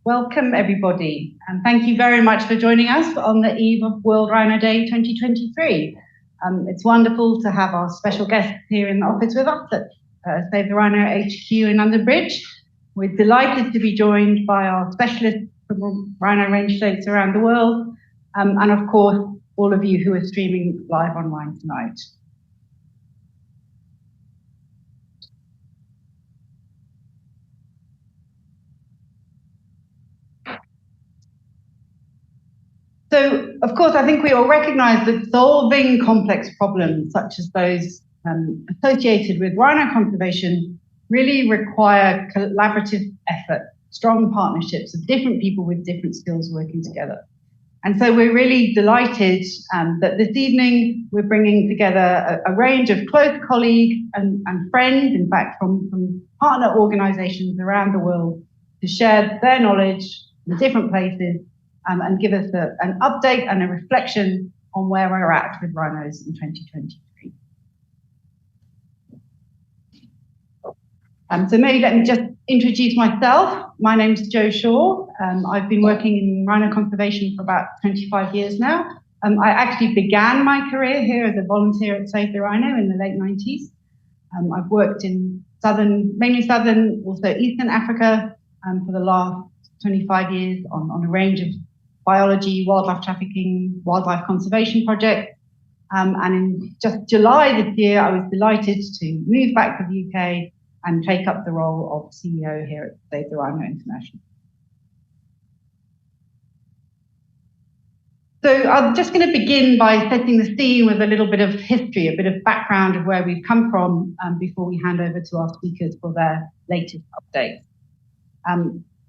Welcome everybody, and thank you very much for joining us on the eve of World Rhino Day 2023. It's wonderful to have our special guests here in the office with us at Save the Rhino HQ in London Bridge. We're delighted to be joined by our specialists from rhino range states around the world, and of course, all of you who are streaming live online tonight. So, of course, I think we all recognize that solving complex problems such as those associated with rhino conservation really require collaborative effort, strong partnerships of different people with different skills working together. And so we're really delighted that this evening we're bringing together a range of close colleagues and friends, in fact, from partner organizations around the world to share their knowledge in different places and give us an update and a reflection on where we're at with rhinos in 2023. So maybe let me just introduce myself. My name's Jo Shaw. I've been working in rhino conservation for about 25 years now. I actually began my career here as a volunteer at Save the Rhino in the late 90s. I've worked in mainly southern, also Eastern Africa for the last 25 years on a range of biology, wildlife trafficking, wildlife conservation projects. And in just July this year, I was delighted to move back to the UK and take up the role of CEO here at Save the Rhino International. So I'm just going to begin by setting the scene with a little bit of history, a bit of background of where we've come from before we hand over to our speakers for their latest updates.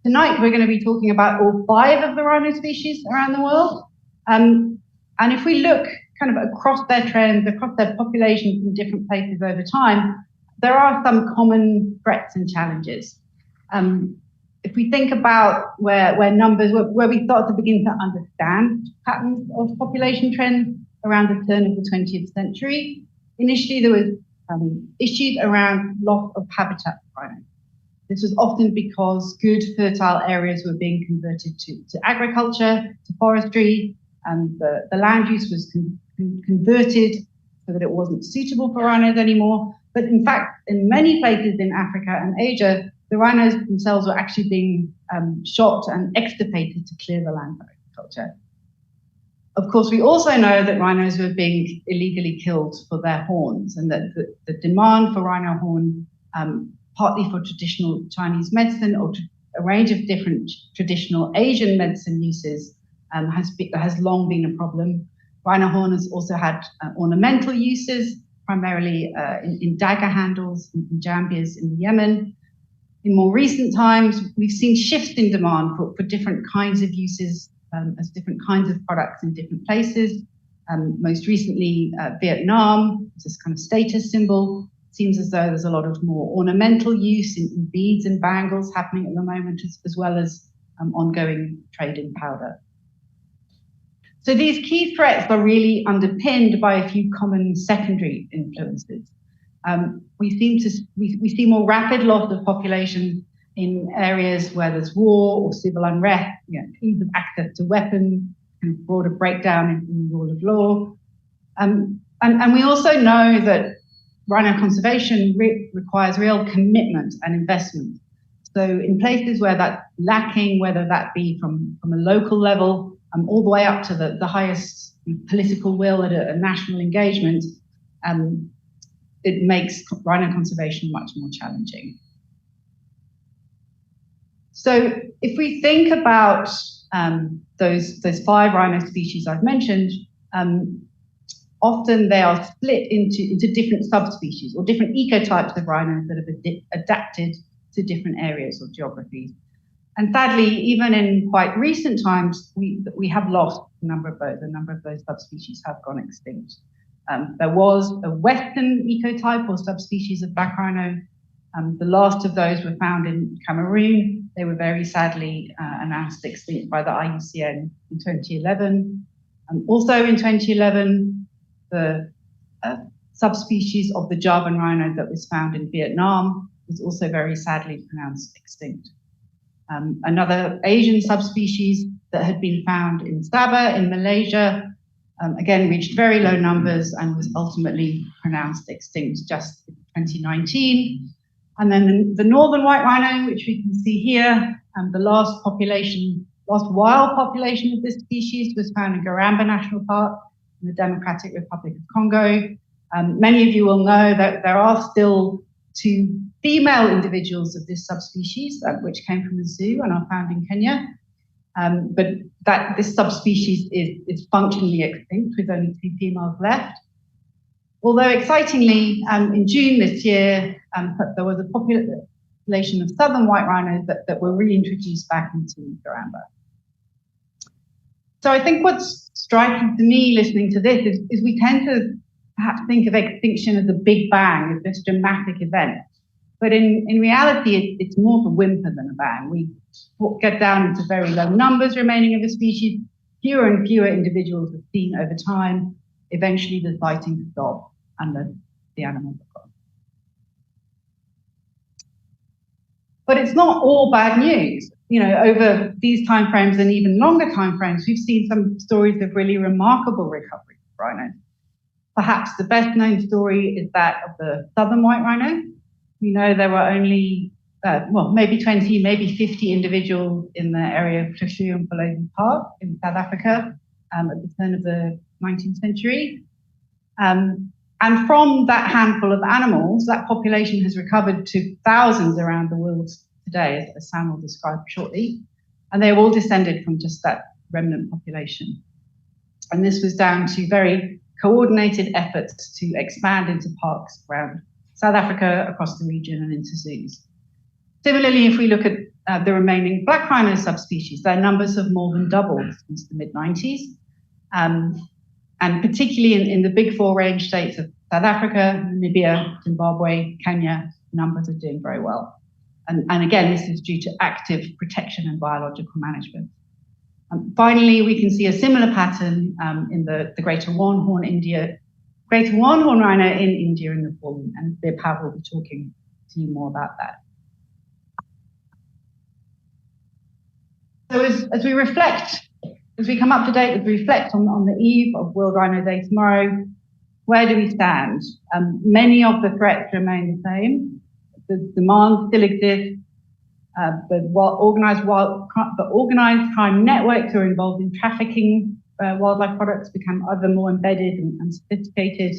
Tonight, we're going to be talking about all 5 of the rhino species around the world. And if we look kind of across their trends, across their populations in different places over time, there are some common threats and challenges. If we think about where we start to begin to understand patterns of population trends around the turn of the 20th century, initially there was issues around loss of habitat for rhinos. This was often because good fertile areas were being converted to agriculture, to forestry, and the land use was converted so that it wasn't suitable for rhinos anymore. But in fact, in many places in Africa and Asia, the rhinos themselves were actually being shot and extirpated to clear the land for agriculture. Of course, we also know that rhinos were being illegally killed for their horns, and that the demand for rhino horn, partly for traditional Chinese medicine or a range of different traditional Asian medicine uses, has long been a problem. Rhino horn has also had ornamental uses, primarily in dagger handles and jambias in Yemen. In more recent times, we've seen shifts in demand for different kinds of uses as different kinds of products in different places. Most recently, Vietnam, this kind of status symbol. Seems as though there's a lot of more ornamental use in beads and bangles happening at the moment, as well as ongoing trade in powder. So these key threats are really underpinned by a few common secondary influences. We see more rapid loss of population in areas where there's war or civil unrest, ease of access to weapons, and broader breakdown in the rule of law. And we also know that rhino conservation requires real commitment and investment. So in places where that's lacking, whether that be from a local level all the way up to the highest political will at a national engagement, it makes rhino conservation much more challenging. So if we think about those 5 rhino species I've mentioned, often they are split into different subspecies or different ecotypes of rhinos that have adapted to different areas or geographies. And sadly, even in quite recent times, we have lost a number of those. A number of those subspecies have gone extinct. There was a western ecotype or subspecies of black rhino. The last of those were found in Cameroon. They were very sadly announced extinct by the IUCN in 2011. Also in 2011, the subspecies of the Javan rhino that was found in Vietnam was also very sadly pronounced extinct. Another Asian subspecies that had been found in Sabah in Malaysia, again reached very low numbers and was ultimately pronounced extinct just in 2019. And then the northern white rhino, which we can see here, the last wild population of this species was found in Garamba National Park in the Democratic Republic of Congo. Many of you will know that there are still 2 female individuals of this subspecies, which came from the zoo and are found in Kenya. But this subspecies is functionally extinct with only 2 females left. Although excitingly, in June this year, there was a population of southern white rhinos that were reintroduced back into Garamba. So I think what's striking to me listening to this is we tend to perhaps think of extinction as a big bang, as this dramatic event. But in reality, it's more of a whimper than a bang. We get down into very low numbers remaining of the species, fewer and fewer individuals are seen over time. Eventually the sightings stop and the animals are gone. But it's not all bad news. You know, over these timeframes and even longer timeframes, we've seen some stories of really remarkable recovery of rhinos. Perhaps the best known story is that of the southern white rhino. We know there were only, maybe 20, maybe 50 individuals in the area of Mfolozi Park in South Africa at the turn of the 19th century. And from that handful of animals, that population has recovered to thousands around the world today, as Sam will describe shortly. And they're all descended from just that remnant population. And this was down to very coordinated efforts to expand into parks around South Africa, across the region, and into zoos. Similarly, if we look at the remaining black rhino subspecies, their numbers have more than doubled since the mid-90s. And particularly in the big 4 range states of South Africa, Namibia, Zimbabwe, Kenya, numbers are doing very well. And again, this is due to active protection and biological management. Finally, we can see a similar pattern in the greater one-horn rhino in India in the fall, and Virpav will be talking to you more about that. So as we reflect, as we come up to date, as we reflect on the eve of World Rhino Day tomorrow, where do we stand? Many of the threats remain the same. The demand still exists. The organized crime networks who are involved in trafficking wildlife products become ever more embedded and sophisticated.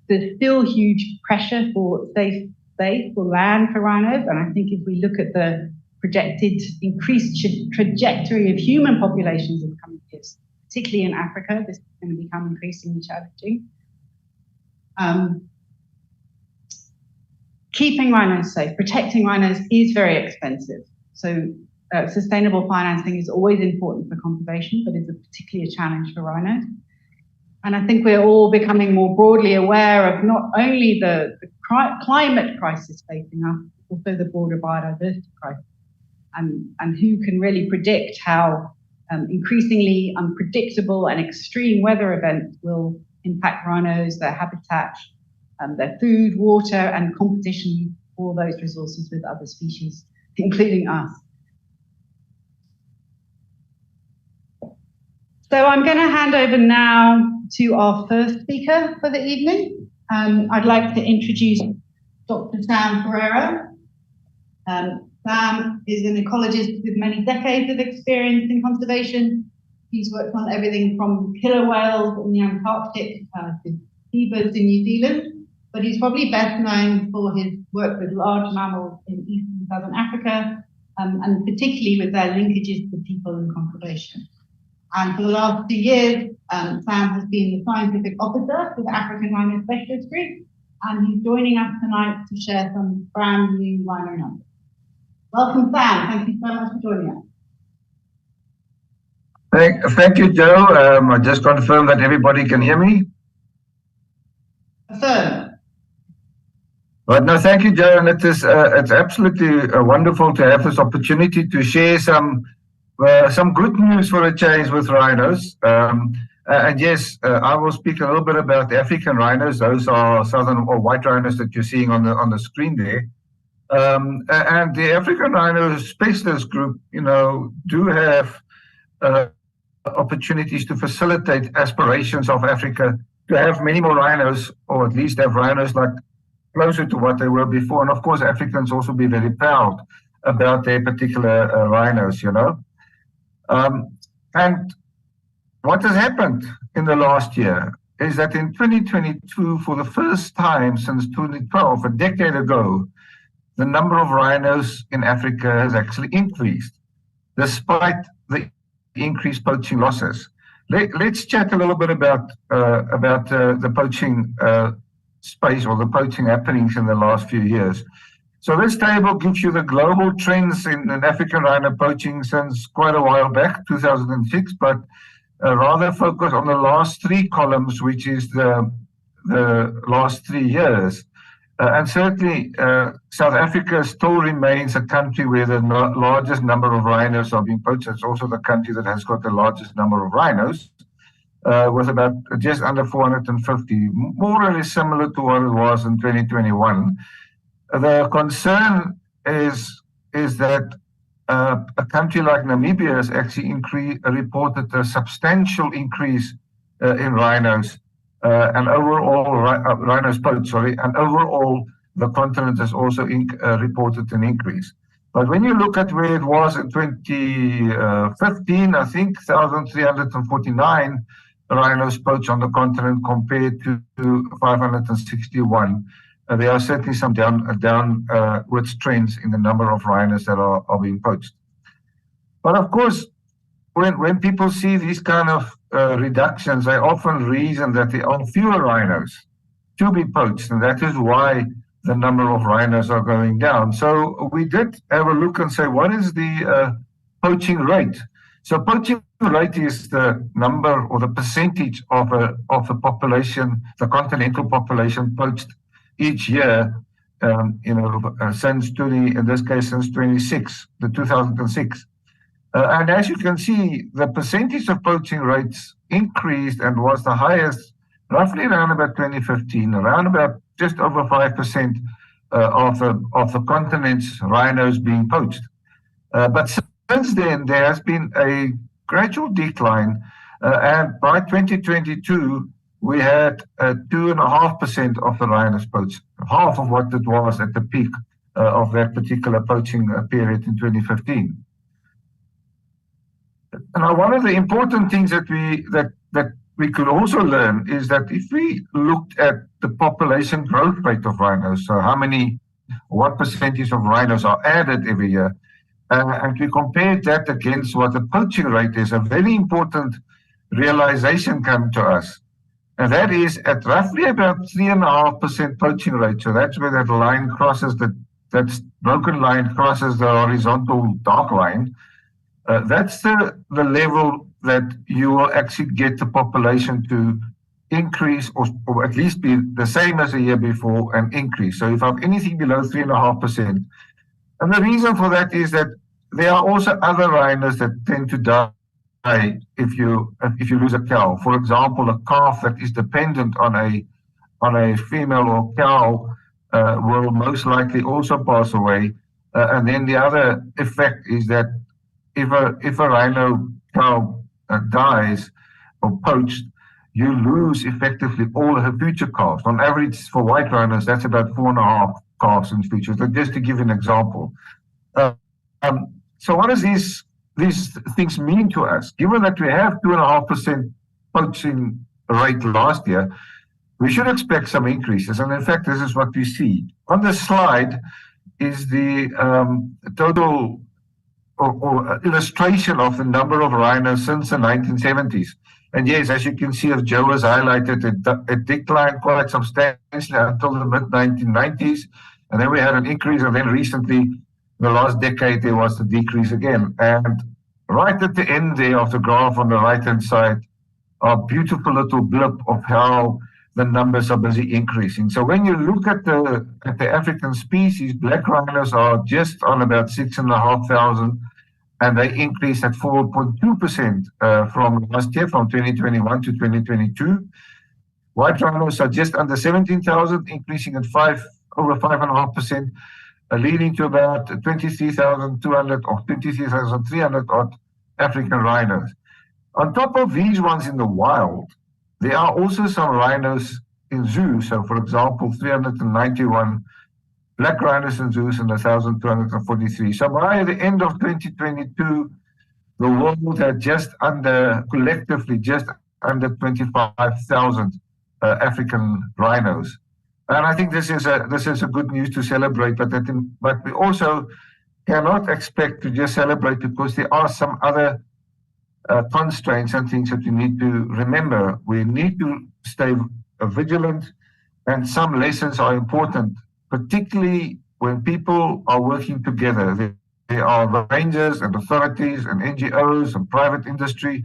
There's still huge pressure for safe space for land for rhinos, and I think if we look at the projected increased trajectory of human populations in coming years, particularly in Africa, this is going to become increasingly challenging. Keeping rhinos safe, protecting rhinos is very expensive. So sustainable financing is always important for conservation, but is particularly a challenge for rhinos. And I think we're all becoming more broadly aware of not only the climate crisis facing us, but also the broader biodiversity crisis. And who can really predict how increasingly unpredictable and extreme weather events will impact rhinos, their habitat, their food, water, and competition for those resources with other species, including us. So I'm going to hand over now to our first speaker for the evening. I'd like to introduce Dr. Sam Ferreira. Sam is an ecologist with many decades of experience in conservation. He's worked on everything from killer whales in the Antarctic to seabirds in New Zealand. But he's probably best known for his work with large mammals in East and Southern Africa, and particularly with their linkages to people and conservation. And for the last 2 years, Sam has been the scientific officer for the African Rhino Specialist Group, and he's joining us tonight to share some brand new rhino numbers. Welcome, Sam. Thank you so much for joining us. Thank you, Joe. I just confirm that everybody can hear me. Affirm. But no, thank you, Joe, and it's absolutely wonderful to have this opportunity to share some good news for a change with rhinos. And yes, I will speak a little bit about the African rhinos. Those are southern or white rhinos that you're seeing on the screen there. And the African Rhino Specialist Group, do have opportunities to facilitate aspirations of Africa to have many more rhinos, or at least have rhinos like closer to what they were before. And of course, Africans also be very proud about their particular rhinos. And what has happened in the last year is that in 2022, for the first time since 2012, a decade ago, the number of rhinos in Africa has actually increased, despite the increased poaching losses. Let's chat a little bit about the poaching space, or the poaching happenings in the last few years. So this table gives you the global trends in African rhino poaching since quite a while back, 2006, but rather focus on the last three columns, which is the last 3 years. And certainly, South Africa still remains a country where the largest number of rhinos are being poached. It's also the country that has got the largest number of rhinos, with about just under 450, more or less similar to what it was in 2021. The concern is that a country like Namibia has actually reported a substantial increase in rhinos. And overall, rhinos poached, and overall, the continent has also reported an increase. But when you look at where it was in 2015, I think 1,349 rhinos poached on the continent compared to 561. There are certainly some downwards trends in the number of rhinos that are being poached. But of course, when people see these kind of reductions, they often reason that there are fewer rhinos to be poached, and that is why the number of rhinos are going down. So we did have a look and say, what is the poaching rate? So poaching rate is the number or the percentage of the population, the continental population poached each year, since in this case, since 2006. And as you can see, the percentage of poaching rates increased and was the highest roughly around about 2015, around about just over 5% of the continent's rhinos being poached. But since then, there has been a gradual decline, and by 2022, we had 2.5% of the rhinos poached, half of what it was at the peak of that particular poaching period in 2015. Now, one of the important things that we could also learn is that if we looked at the population growth rate of rhinos, so what percentage of rhinos are added every year, and we compared that against what the poaching rate is, a very important realization came to us. And that is at roughly about 3.5% poaching rate. So that's where that line crosses, that broken line crosses the horizontal dark line. That's the level that you will actually get the population to increase, or at least be the same as the year before and increase. So if I have anything below 3.5%, and the reason for that is that there are also other rhinos that tend to die if you lose a cow. For example, a calf that is dependent on a female or cow will most likely also pass away. And then the other effect is that if a rhino cow dies or poached, you lose effectively all her future calves. On average, for white rhinos, that's about 4.5 calves in future. So just to give you an example. So what does these things mean to us? Given that we have 2.5% poaching rate last year, we should expect some increases. And in fact, this is what we see. On the slide is the total or illustration of the number of rhinos since the 1970s. And yes, as you can see, as Joe has highlighted, it declined quite substantially until the mid-1990s. And then we had an increase, and then recently, the last decade, there was a decrease again. And right at the end there of the graph on the right-hand side, a beautiful little blip of how the numbers are busy increasing. So when you look at the African species, black rhinos are just on about 6,500, and they increased at 4.2% from last year, from 2021 to 2022. White rhinos are just under 17,000, increasing at over 5.5%. leading to about 23,200 or 23,300 odd African rhinos. On top of these ones in the wild, there are also some rhinos in zoos. So, for example, 391 black rhinos in zoos and 1,243. So by the end of 2022, the world had collectively just under 25,000 African rhinos. And I think this is a good news to celebrate, but we also cannot expect to just celebrate, because there are some other constraints and things that we need to remember. We need to stay vigilant, and some lessons are important, particularly when people are working together. There are rangers and authorities and NGOs and private industry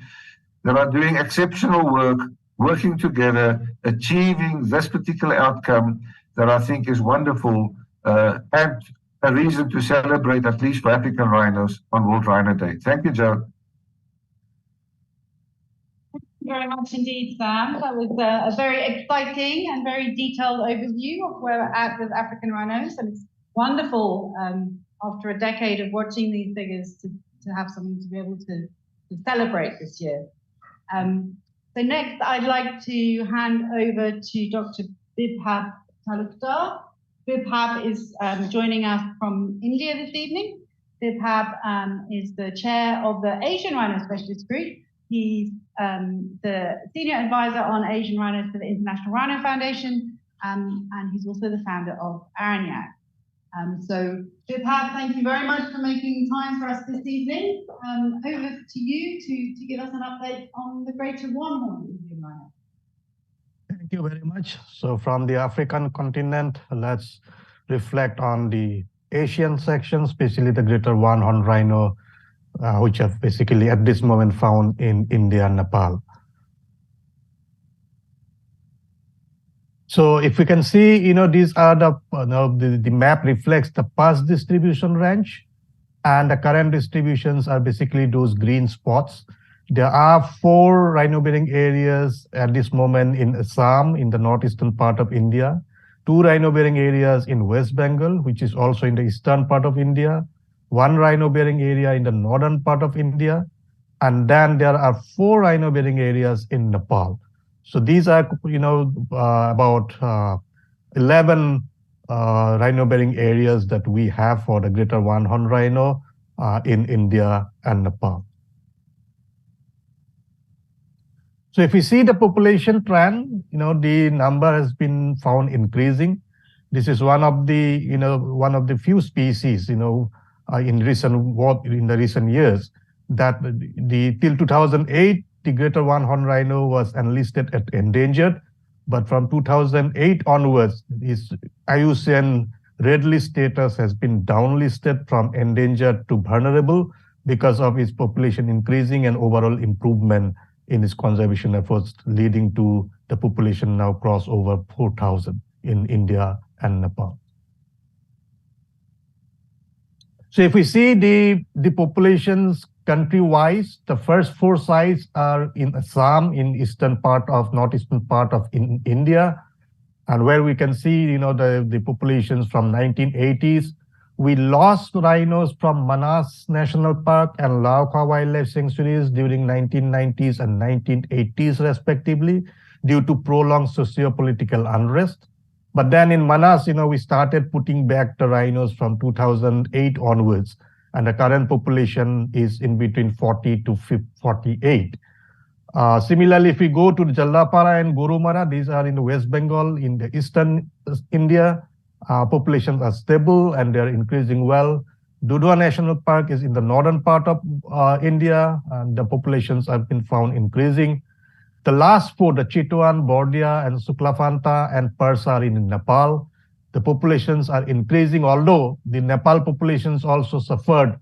that are doing exceptional work, working together, achieving this particular outcome that I think is wonderful, and a reason to celebrate, at least for African rhinos, on World Rhino Day. Thank you, Joe. Thank you very much indeed, Sam. That was a very exciting and very detailed overview of where we're at with African rhinos, and it's wonderful after a decade of watching these figures to have something to be able to celebrate this year. So next, I'd like to hand over to Dr. Bibhab Talukdar. Bibhab is joining us from India this evening. Bibhab is the chair of the Asian Rhino Specialist Group. He's the senior advisor on Asian rhinos for the International Rhino Foundation, and he's also the founder of Aranyak. So Bibhab, thank you very much for making time for us this evening. Over to you to give us an update on the Greater One Horn Indian rhino. Thank you very much. So from the African continent, let's reflect on the Asian section, especially the Greater One Horn Rhino, which are basically at this moment found in India and Nepal. So if we can see, these are the map reflects the past distribution range, and the current distributions are basically those green spots. There are 4 rhino-bearing areas at this moment in Assam, in the northeastern part of India, 2 rhino-bearing areas in West Bengal, which is also in the eastern part of India, 1 rhino-bearing area in the northern part of India, and then there are 4 rhino-bearing areas in Nepal. So these are, about 11 rhino-bearing areas that we have for the Greater One Horn Rhino in India and Nepal. So if we see the population trend, the number has been found increasing. This is one of the few species, in the recent years that till 2008. The Greater One Horn Rhino was enlisted at endangered, but from 2008 onwards, its IUCN red list status has been downlisted from endangered to vulnerable because of its population increasing and overall improvement in its conservation efforts, leading to the population now cross over 4,000 in India and Nepal. So if we see the populations country-wise, the first 4 sites are in Assam, in northeastern part of India, and where we can see, the populations from 1980s. We lost rhinos from Manas National Park and Lauka Wildlife Sanctuaries during 1990s and 1980s, respectively, due to prolonged socio-political unrest. But then in Manas, we started putting back the rhinos from 2008 onwards. And the current population is in between 40 to 48. Similarly, if we go to Jallapara and Gorumara, these are in the West Bengal, in the eastern India, populations are stable and they're increasing well. Dudhwa National Park is in the northern part of India, and the populations have been found increasing. The last 4, the Chitwan, Bordia, and Suklafanta and Pars are in Nepal. The populations are increasing, although the Nepal populations also suffered,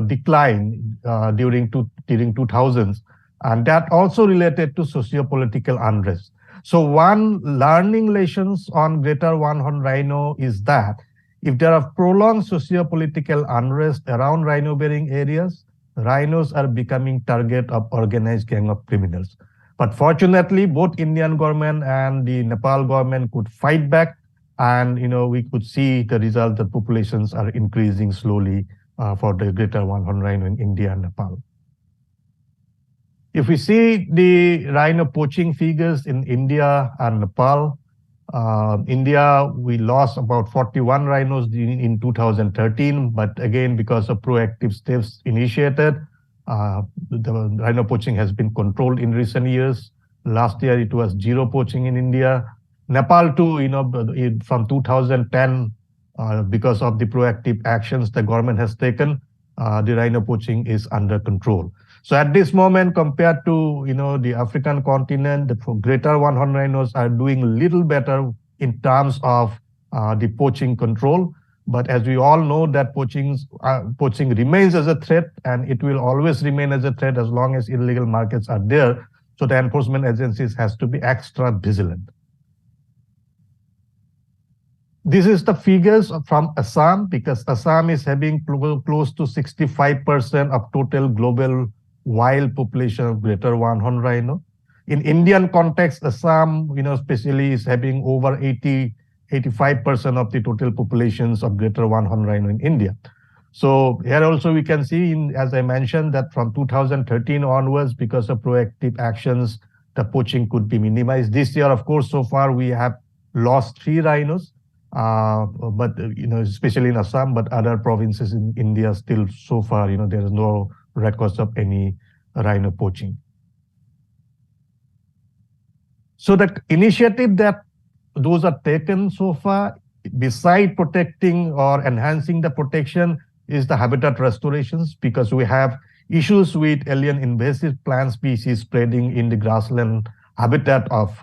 decline during 2000s, and that also related to socio-political unrest. So one learning lessons on Greater One Horn Rhino is that if there are prolonged socio-political unrest around rhino-bearing areas, rhinos are becoming target of organized gang of criminals. But fortunately, both Indian government and the Nepal government could fight back And we could see the result that populations are increasing slowly for the greater one horn rhino in India and Nepal. If we see the rhino poaching figures in India and Nepal, India, we lost about 41 rhinos in 2013, but again, because of proactive steps initiated, the rhino poaching has been controlled in recent years. Last year, it was 0 poaching in India. Nepal too, from 2010, because of the proactive actions the government has taken, the rhino poaching is under control. So at this moment, compared to the African continent, the greater one horn rhinos are doing a little better in terms of the poaching control. But as we all know, that poaching remains as a threat, and it will always remain as a threat as long as illegal markets are there. So the enforcement agencies has to be extra vigilant. This is the figures from Assam, because Assam is having close to 65% of total global wild population of greater one horn rhino. In Indian context, Assam, especially is having over 85% of the total populations of greater one horn rhino in India. So here also we can see, as I mentioned, that from 2013 onwards, because of proactive actions, the poaching could be minimized. This year, of course, so far we have lost 3 rhinos, but especially in Assam, but other provinces in India still so far, there is no records of any rhino poaching. So the initiative that those are taken so far, beside protecting or enhancing the protection, is the habitat restorations, because we have issues with alien invasive plant species spreading in the grassland habitat of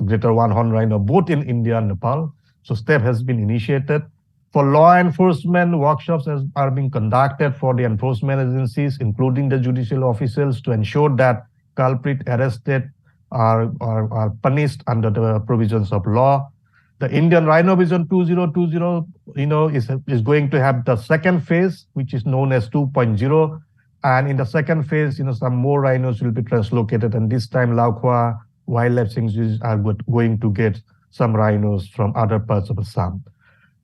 greater one horn rhino, both in India and Nepal. So step has been initiated. For law enforcement, workshops are being conducted for the enforcement agencies, including the judicial officials, to ensure that culprit arrested are punished under the provisions of law. The Indian Rhino Vision 2020, is going to have the second phase, which is known as 2.0. And in the second phase, some more rhinos will be translocated. And this time, Laukwa Wildlife Sanctuaries are going to get some rhinos from other parts of Assam.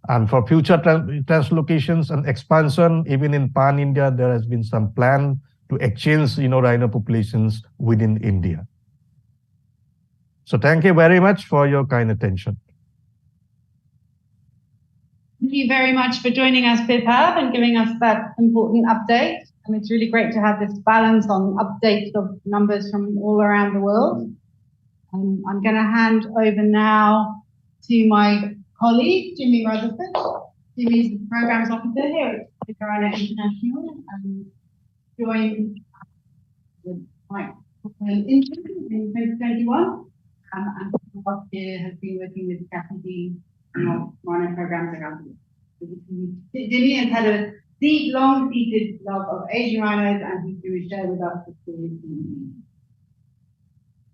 And for future translocations and expansion, even in pan-India, there has been some plan to exchange, rhino populations within India. So thank you very much for your kind attention. Thank you very much for joining us, Bipab, and giving us that important update. And it's really great to have this balance on updates of numbers from all around the world. I'm going to hand over now to my colleague, Jimmy Rutherford. Jimmy is the Programs Officer here at World Rhino International, and joined with Mike in 2021. And last year has been working with Kathy on rhino programs around the world. Jimmy has had a deep, long-seated love of Asian rhinos, and he's going to share with us the stories.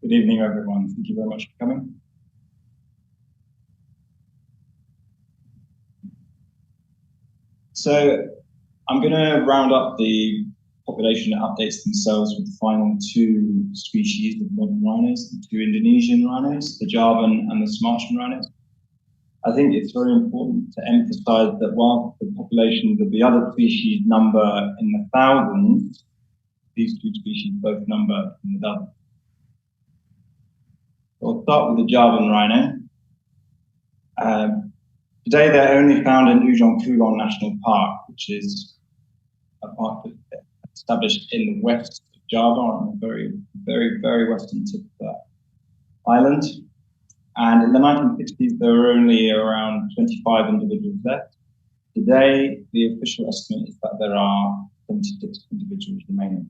Good evening, everyone. Thank you very much for coming. So I'm going to round up the population updates themselves with the final 2 species of modern rhinos, the 2 Indonesian rhinos, the Javan and the Sumatran rhinos. I think it's very important to emphasize that while the populations of the other species number in the thousands, these 2 species both number in the dozens. So I'll start with the Javan rhino. Today they're only found in Ujung Kulon National Park, which is a park established in the west of Java, on the very, very, very western tip of that island. And in the 1960s, there were only around 25 individuals left. Today, the official estimate is that there are 76 individuals remaining.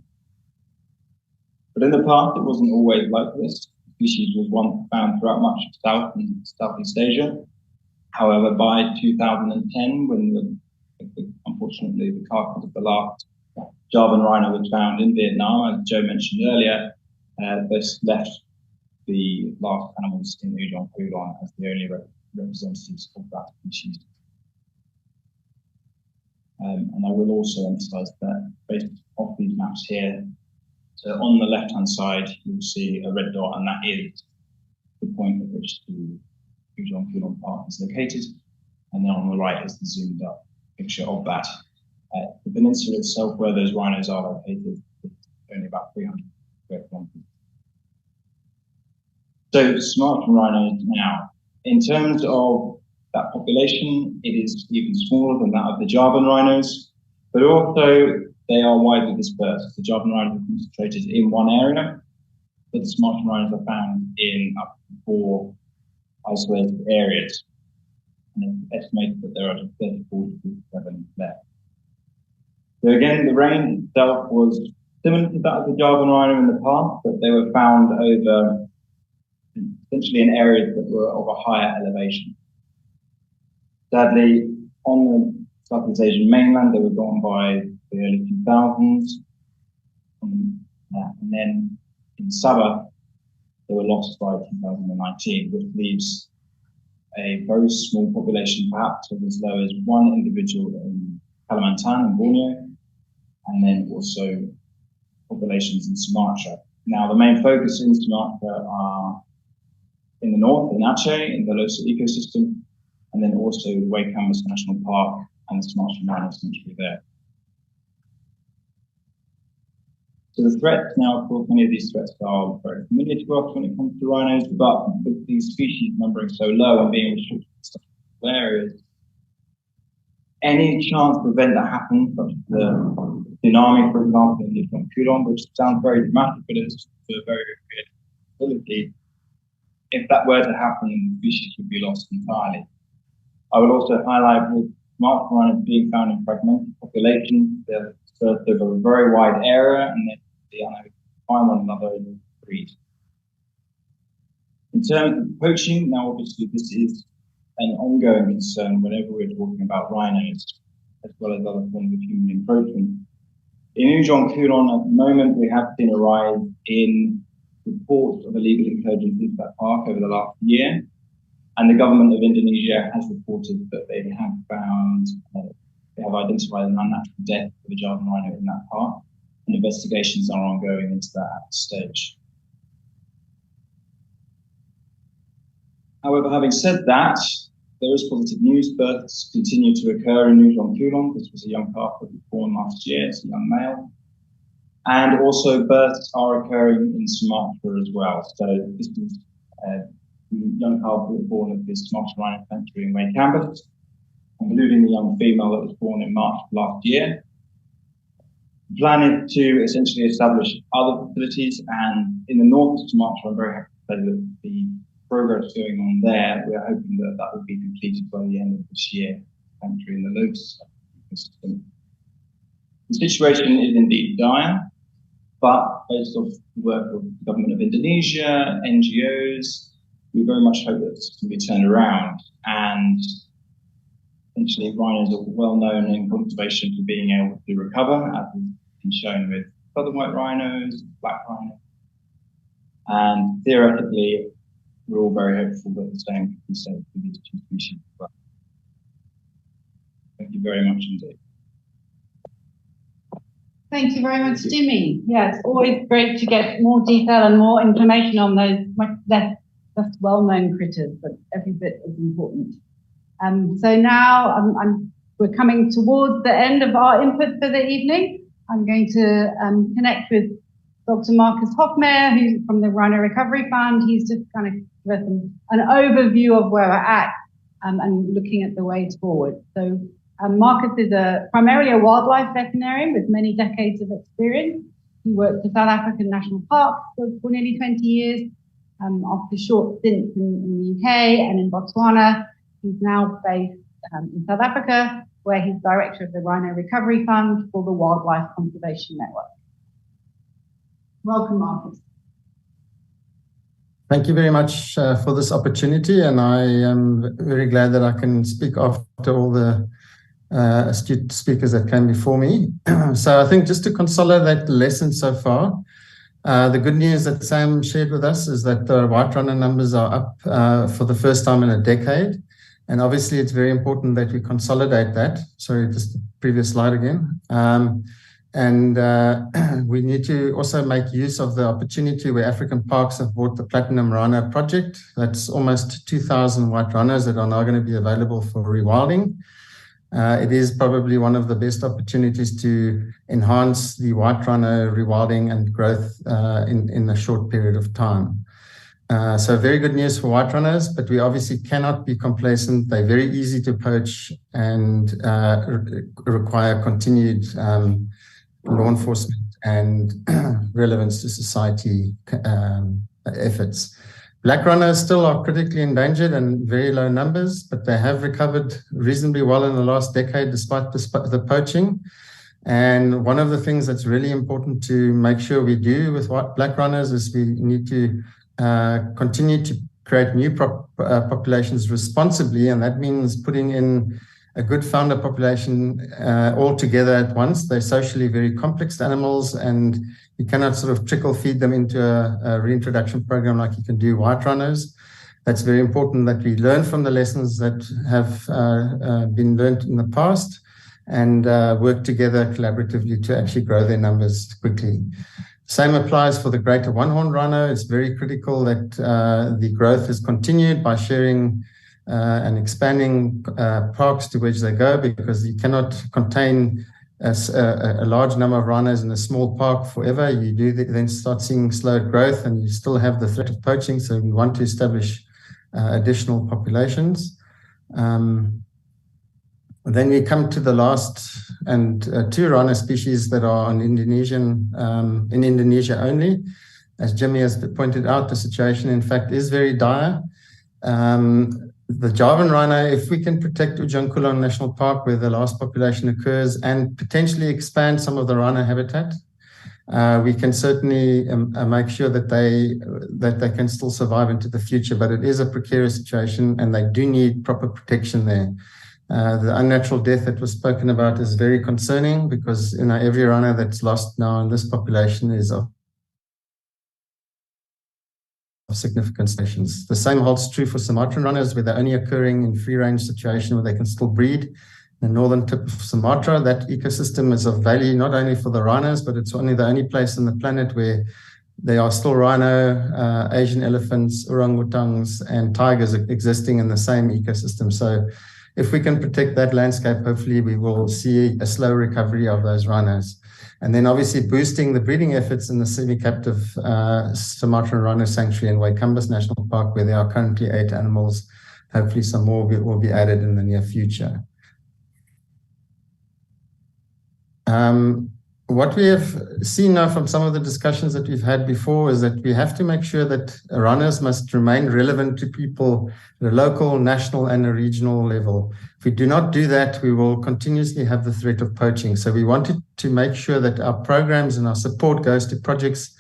But in the past, it wasn't always like this. The species was once found throughout much of South and Southeast Asia. However, by 2010, when unfortunately the carcass of the last Javan rhino was found in Vietnam, as Joe mentioned earlier, this left the last animals in Ujung Kulon as the only representatives of that species. And I will also emphasize that based off these maps here, so on the left-hand side, you'll see a red dot, and that is the point at which the Ujon Kulon Park is located. And then on the right is the zoomed up picture of that. The peninsula itself, where those rhinos are located, is only about 300 square kilometers. So Sumatran rhinos now, in terms of that population, it is even smaller than that of the Javan rhinos, but also they are widely dispersed. The Javan rhinos are concentrated in one area, but the Sumatran rhinos are found in up to 4 isolated areas. And it's estimated that there are 34 to 57 left. So again, the range itself was similar to that of the Javan rhino in the past, but they were found over essentially in areas that were of a higher elevation. Sadly, on the Southeast Asian mainland, they were gone by the early 2000s. And then in Sabah, they were lost by 2019, which leaves a very small population, perhaps of as low as 1 individual in Kalimantan and Borneo, and then also populations in Sumatra. Now, the main focus in Sumatra are in the north, in Aceh, in the Losa ecosystem, and then also Waikambas National Park and the Sumatran rhino sanctuary there. So the threats now, of course, many of these threats are very familiar to us when it comes to rhinos, but with these species numbering so low and being restricted to such areas, any chance of event that happens, such as the tsunami, for example, in Indonesian Kulon, which sounds very dramatic, but it's a very real possibility. If that were to happen, the species would be lost entirely. I would also highlight with Sumatran rhinos being found in fragmented populations, they're dispersed over a very wide area, and they are unable to find one another in the breed. In terms of poaching, now obviously this is an ongoing concern whenever we're talking about rhinos, as well as other forms of human encroachment. In Ujon Kulon at the moment, we have seen a rise in reports of illegal incursions into that park over the last year. And the government of Indonesia has reported that they have found, they have identified an unnatural death of a Javan rhino in that park, and investigations are ongoing into that at this stage. However, having said that, there is positive news. Births continue to occur in Ujon Kulon. This was a young calf that was born last year, it's a young male. And also births are occurring in Sumatra as well. So this is young calf that was born at this Sumatran rhino sanctuary in Waikambas, including the young female that was born in March of last year. The plan is to essentially establish other facilities, and in the north of Sumatra, I'm very happy to say that the progress going on there, we are hoping that that will be completed by the end of this year, sanctuary in the Lotus ecosystem. The situation is indeed dire, but based off the work of the government of Indonesia, NGOs, we very much hope that this can be turned around. And essentially, rhinos are well known in conservation for being able to recover, as has been shown with southern white rhinos, black rhinos. And theoretically, we're all very hopeful that the same can be said for these two species as well. Thank you very much indeed. Thank you very much, Jimmy. Yeah, it's always great to get more detail and more information on those less well-known critters, but every bit is important. So now we're coming towards the end of our input for the evening. I'm going to connect with Dr. Marcus Hofmeier, who's from the Rhino Recovery Fund. He's just kind of given us an overview of where we're at and looking at the ways forward. So Marcus is primarily a wildlife veterinarian with many decades of experience. He worked for South African National Park for nearly 20 years. After short stints in the UK and in Botswana, he's now based in South Africa, where he's director of the Rhino Recovery Fund for the Wildlife Conservation Network. Welcome, Marcus. Thank you very much for this opportunity, and I am very glad that I can speak after all the astute speakers that came before me. So I think just to consolidate the lesson so far, the good news that Sam shared with us is that the white rhino numbers are up for the first time in a decade. And obviously it's very important that we consolidate that. Sorry, just the previous slide again. And we need to also make use of the opportunity where African Parks have bought the Platinum Rhino project. That's almost 2,000 white rhinos that are now going to be available for rewilding. It is probably one of the best opportunities to enhance the white rhino rewilding and growth in a short period of time. So very good news for white rhinos, but we obviously cannot be complacent. They're very easy to poach and require continued law enforcement and relevance to society efforts. Black rhinos still are critically endangered and very low numbers, but they have recovered reasonably well in the last decade despite the poaching. And one of the things that's really important to make sure we do with black rhinos is we need to continue to create new populations responsibly, and that means putting in a good founder population all together at once. They're socially very complex animals, and you cannot sort of trickle feed them into a reintroduction program like you can do white rhinos. That's very important that we learn from the lessons that have been learned in the past and work together collaboratively to actually grow their numbers quickly. Same applies for the greater one-horned rhino. It's very critical that the growth is continued by sharing and expanding parks to which they go, because you cannot contain a large number of rhinos in a small park forever. You do then start seeing slow growth, and you still have the threat of poaching. So we want to establish additional populations. Then we come to the last and two rhino species that are in Indonesia only. As Jimmy has pointed out, the situation in fact is very dire. The Javan rhino, if we can protect Ujung Kulon National Park where the last population occurs and potentially expand some of the rhino habitat, we can certainly make sure that they can still survive into the future, but it is a precarious situation and they do need proper protection there. The unnatural death that was spoken about is very concerning, because every rhino that's lost now in this population is of significant stations. The same holds true for Sumatran rhinos, where they're only occurring in free-range situation where they can still breed. The northern tip of Sumatra, that ecosystem is of value not only for the rhinos, but it's only the only place on the planet where there are still rhino, Asian elephants, orangutans, and tigers existing in the same ecosystem. So if we can protect that landscape, hopefully we will see a slow recovery of those rhinos. And then obviously boosting the breeding efforts in the semi-captive Sumatran Rhino Sanctuary in Waikambas National Park, where there are currently 8 animals. Hopefully some more will be added in the near future. What we have seen now from some of the discussions that we've had before is that we have to make sure that rhinos must remain relevant to people at a local, national, and a regional level. If we do not do that, we will continuously have the threat of poaching. So we wanted to make sure that our programs and our support goes to projects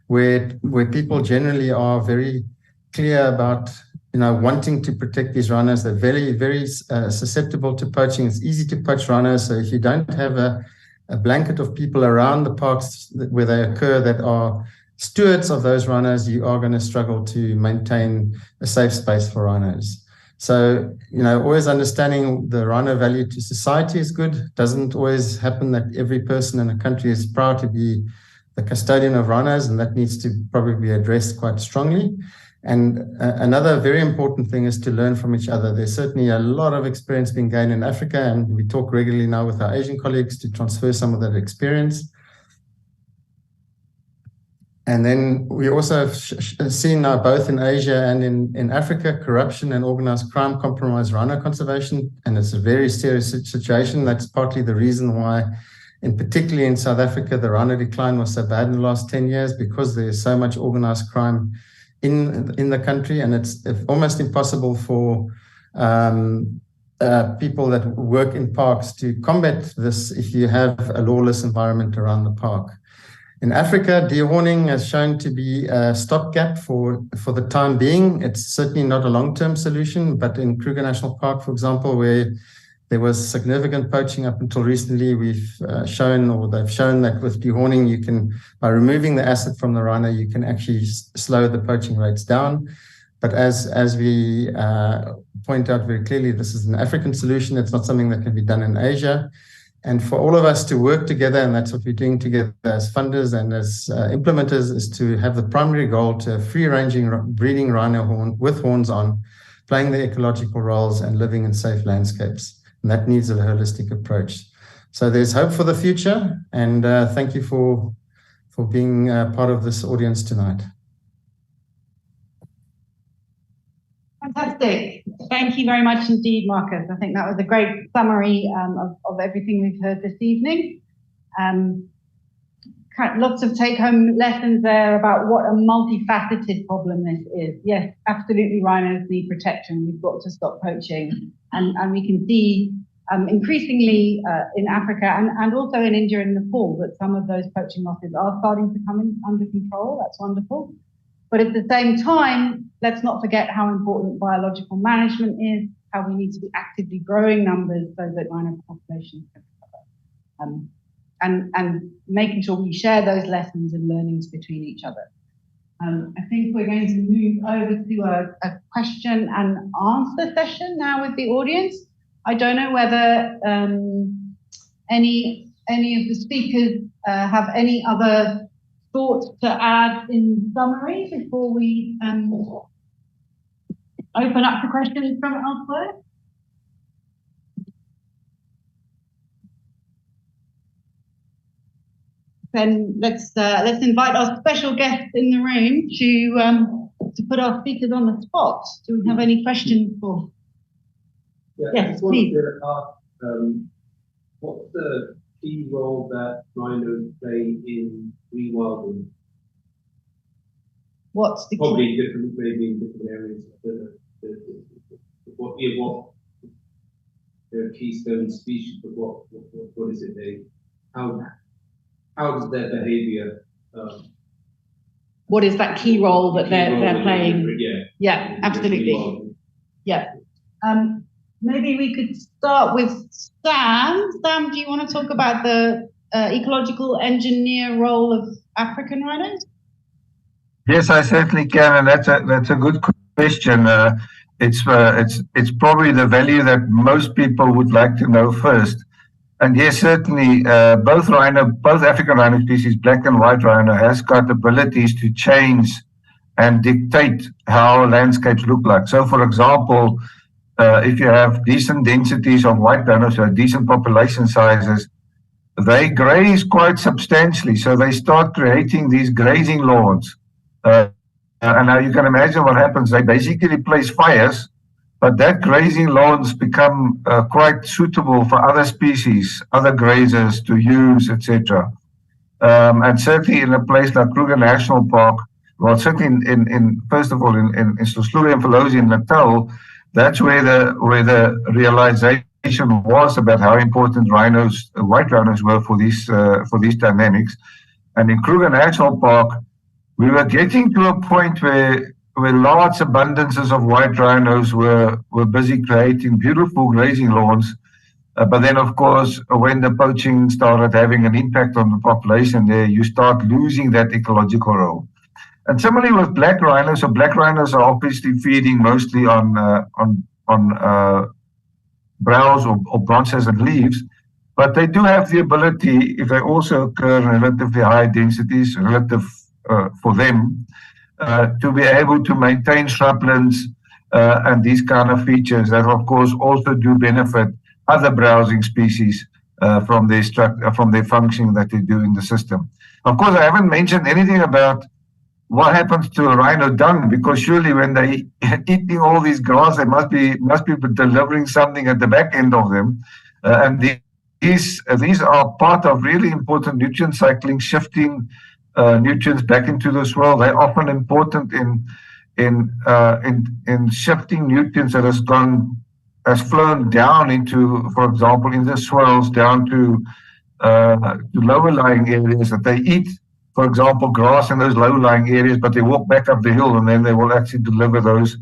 where people generally are very clear about wanting to protect these rhinos. They're very, very susceptible to poaching. It's easy to poach rhinos. So if you don't have a blanket of people around the parks where they occur that are stewards of those rhinos, you are going to struggle to maintain a safe space for rhinos. So, always understanding the rhino value to society is good. It doesn't always happen that every person in a country is proud to be the custodian of rhinos, and that needs to probably be addressed quite strongly. And another very important thing is to learn from each other. There's certainly a lot of experience being gained in Africa, and we talk regularly now with our Asian colleagues to transfer some of that experience. And then we also have seen now both in Asia and in Africa, corruption and organized crime compromise rhino conservation, and it's a very serious situation. That's partly the reason why, particularly in South Africa, the rhino decline was so bad in the last 10 years, because there's so much organized crime in the country, and it's almost impossible for people that work in parks to combat this if you have a lawless environment around the park. In Africa, dehorning has shown to be a stopgap for the time being. It's certainly not a long-term solution, but in Kruger National Park, for example, where there was significant poaching up until recently, they've shown that with dehorning, you can, by removing the acid from the rhino, you can actually slow the poaching rates down. But as we point out very clearly, this is an African solution. It's not something that can be done in Asia. And for all of us to work together, and that's what we're doing together as funders and as implementers, is to have the primary goal to have free-ranging breeding rhino with horns on, playing their ecological roles and living in safe landscapes. And that needs a holistic approach. So there's hope for the future, and thank you for being part of this audience tonight. Fantastic. Thank you very much indeed, Marcus. I think that was a great summary of everything we've heard this evening. Lots of take-home lessons there about what a multifaceted problem this is. Yes, absolutely, rhinos need protection. We've got to stop poaching. And we can see increasingly in Africa and also in India and Nepal that some of those poaching losses are starting to come under control. That's wonderful. But at the same time, let's not forget how important biological management is, how we need to be actively growing numbers so that rhino populations can recover. And making sure we share those lessons and learnings between each other. I think we're going to move over to a question and answer session now with the audience. I don't know whether any of the speakers have any other thoughts to add in summary before we open up to questions from elsewhere. Then let's invite our special guests in the room to put our speakers on the spot. Do we have any questions for? Yeah, Yes, please. What's the key role that rhinos play in rewilding? What's the Probably key? different, maybe in different areas. What they're keystone species, but what is it? How does their behaviour? What is that key role that they're playing? Yeah, absolutely. Yeah. Maybe we could start with Sam. Sam, do you want to talk about the ecological engineer role of African rhinos? Yes, I certainly can, and that's a good question. It's probably the value that most people would like to know first. And yes, certainly, both African rhino species, black and white rhino, has got abilities to change and dictate how landscapes look like. So, for example, if you have decent densities of white rhinos, so decent population sizes, they graze quite substantially. So they start creating these grazing lawns. And now you can imagine what happens. They basically place fires, but that grazing lawns become quite suitable for other species, other grazers to use, etc. And certainly in a place like Kruger National Park, well, certainly first of all in Slosluri and Falosi in Natal, that's where the realization was about how important rhinos, white rhinos, were for these dynamics. And in Kruger National Park, we were getting to a point where large abundances of white rhinos were busy creating beautiful grazing lawns. But then, of course, when the poaching started having an impact on the population there, you start losing that ecological role. And similarly with black rhinos, so black rhinos are obviously feeding mostly on browse or branches and leaves, but they do have the ability, if they also occur in relatively high densities, relative for them, to be able to maintain shrublands and these kind of features that, of course, also do benefit other browsing species from their functioning that they do in the system. Of course, I haven't mentioned anything about what happens to a rhino dung, because surely when they eating all these grass, they must be delivering something at the back end of them, and these are part of really important nutrient cycling, shifting nutrients back into the soil. They're often important in shifting nutrients that has flown down into, for example, in the soils down to lower lying areas that they eat. For example, grass in those low-lying areas, but they walk back up the hill and then they will actually deliver those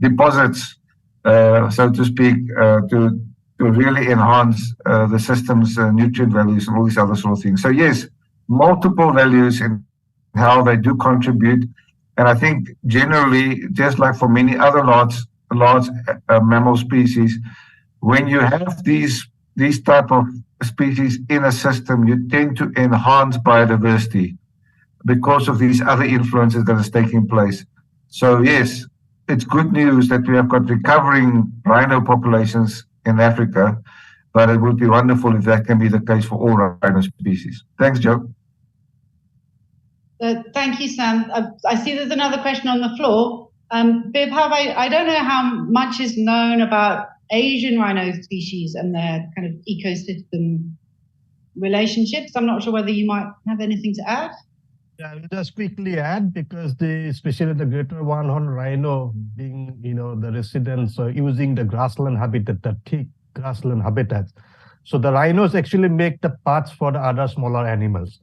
deposits, so to speak, to really enhance the system's nutrient values and all these other sort of things. So yes, multiple values in how they do contribute. And I think generally, just like for many other large mammal species, when you have these these type of species in a system, you tend to enhance biodiversity because of these other influences that is taking place. So yes, it's good news that we have got recovering rhino populations in Africa, but it would be wonderful if that can be the case for all rhino species. Thanks, Joe. Thank you, Sam. I see there's another question on the floor. Bibhab, I don't know how much is known about Asian rhino species and their kind of ecosystem relationships. I'm not sure whether you might have anything to add. Yeah, I'll just quickly add, because especially the greater one-horned rhino being, the residents are using the grassland habitat, the thick grassland habitats. So the rhinos actually make the paths for the other smaller animals.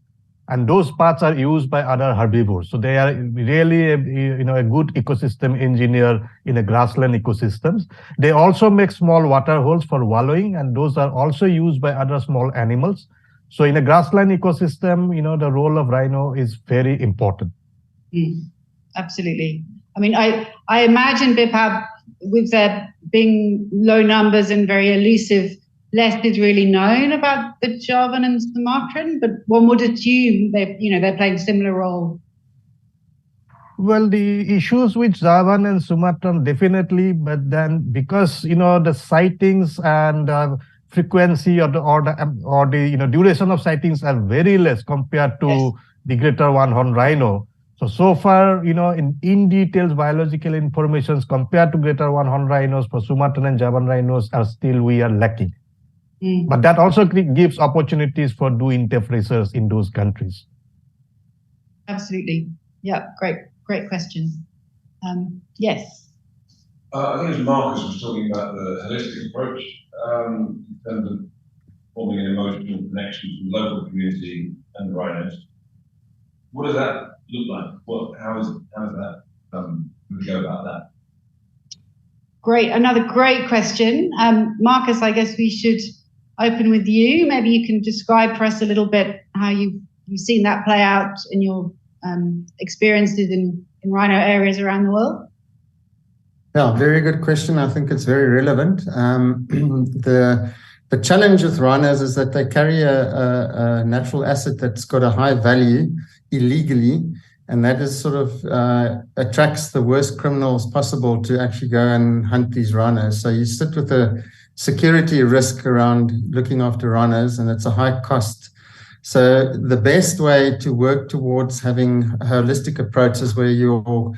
And those paths are used by other herbivores. So they are really a good ecosystem engineer in a grassland ecosystems. They also make small water holes for wallowing, and those are also used by other small animals. So in a grassland ecosystem, the role of rhino is very important. Absolutely. I mean, I imagine, Bibhab, with there being low numbers and very elusive, less is really known about the Javan and Sumatran, but one would assume they're playing a similar role. Well, the issues with Javan and Sumatran definitely, but then because the sightings and frequency or the duration of sightings are very less compared to the greater one-horned rhino. So far, in details biological informations compared to greater one-horned rhinos for Sumatran and Javan rhinos we are lacking. But that also gives opportunities for doing depth research in those countries. Absolutely. Yeah, great question. Yes. I think as Marcus was talking about the holistic approach in terms of forming an emotional connection to the local community and the rhinos. What does that look like? How is that we go about that? Great, another great question. Marcus, I guess we should open with you. Maybe you can describe for us a little bit how you've seen that play out in your experiences in rhino areas around the world. Yeah, very good question. I think it's very relevant. The challenge with rhinos is that they carry a natural asset that's got a high value illegally, and that is sort of attracts the worst criminals possible to actually go and hunt these rhinos. So you sit with a security risk around looking after rhinos, and it's a high cost. So the best way to work towards having holistic approaches where your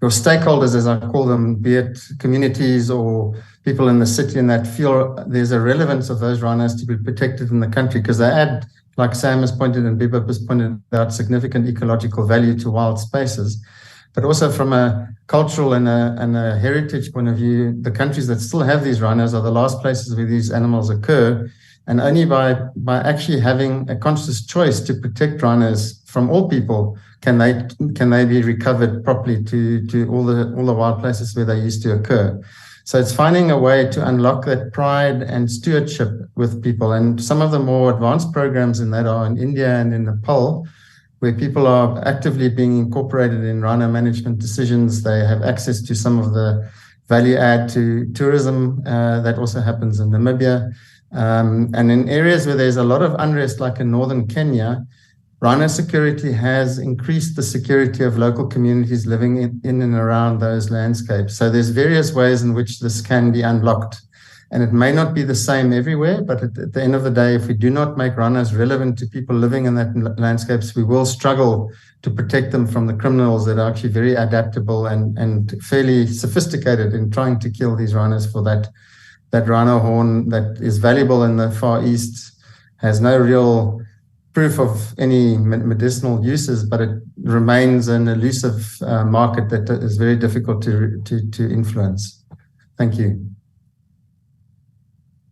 stakeholders, as I call them, be it communities or people in the city, and that feel there's a relevance of those rhinos to be protected in the country, because they add, like Sam has pointed and Bibhab has pointed out, significant ecological value to wild spaces. But also from a cultural and a heritage point of view, the countries that still have these rhinos are the last places where these animals occur. And only by actually having a conscious choice to protect rhinos from all people can they be recovered properly to all the wild places where they used to occur. So it's finding a way to unlock that pride and stewardship with people. And some of the more advanced programs in that are in India and in Nepal, where people are actively being incorporated in rhino management decisions. They have access to some of the value add to tourism that also happens in Namibia. And in areas where there's a lot of unrest, like in northern Kenya, rhino security has increased the security of local communities living in and around those landscapes. So there's various ways in which this can be unlocked. And it may not be the same everywhere, but at the end of the day, if we do not make rhinos relevant to people living in that landscapes, we will struggle to protect them from the criminals that are actually very adaptable and fairly sophisticated in trying to kill these rhinos for that rhino horn that is valuable in the Far East, has no real proof of any medicinal uses, but it remains an elusive market that is very difficult to influence. Thank you.